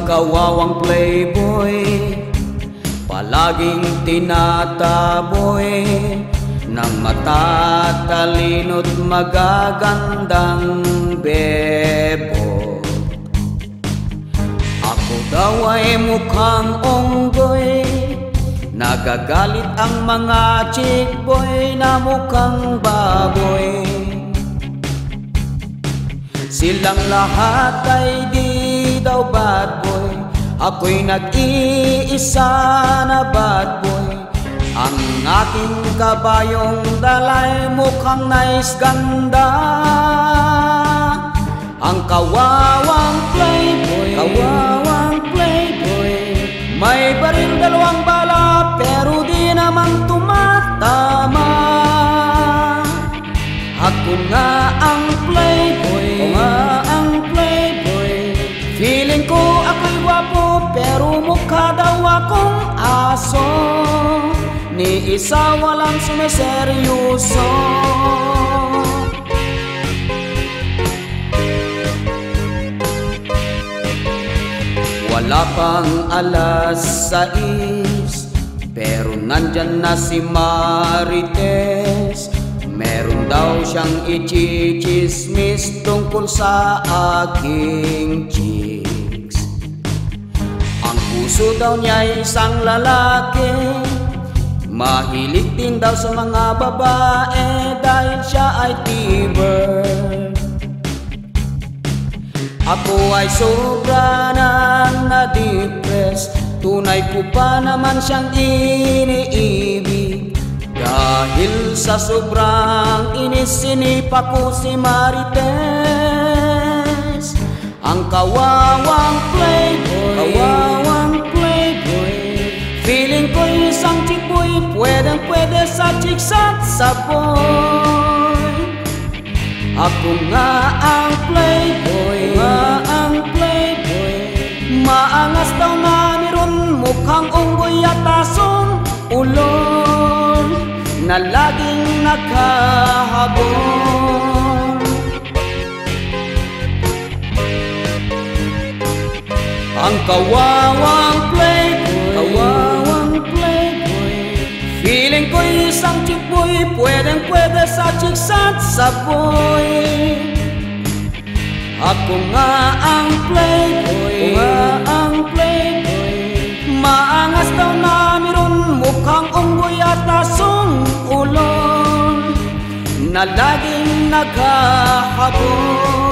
kawawang playboy, palaging tinataboy ng matatalino't magagandang bebo. Ako daw ay mukhang onggoy, nagagalit ang mga chick boy na mukhang baboy. Silang lahat ay di daw bad boy, ako'y nag-iisa na bad boy. Ang aking kabayong dalay mukhang nice ganda. Ang kawawang playboy, may baril dalawang bala pero di naman tumatama. Ako nga ang playboy, feeling ko ako'y wapo pero mukha daw akong aso. Ni isa walang sumeseryoso. Wala pang alas 6 pero nandyan na si Marites. Meron daw siyang i-chismis tungkol sa aking chicks. Ang puso daw niya isang lalaki, mahilig din daw sa mga babae dahil siya ay T-bird. Ako ay sobra nang na-depress, tunay ko pa naman siyang iniibig. Dahil sa sobrang inis, sinipa ko si Marites. Ang kawawang playboy, feeling ko isang chick boy, pwedeng-pwede sa chicks at sa boy. Ako nga ang playboy, maangas daw na meron, mukhang unggoy at asong ulol na laging nakahabol. Ang kawawang playboy, feeling ko isang chick boy, pwedeng-pwede sa chicks at sa boy. Ako nga ang playboy, maangas daw na meron, mukhang unggoy at asong ulol na laging naghahabol.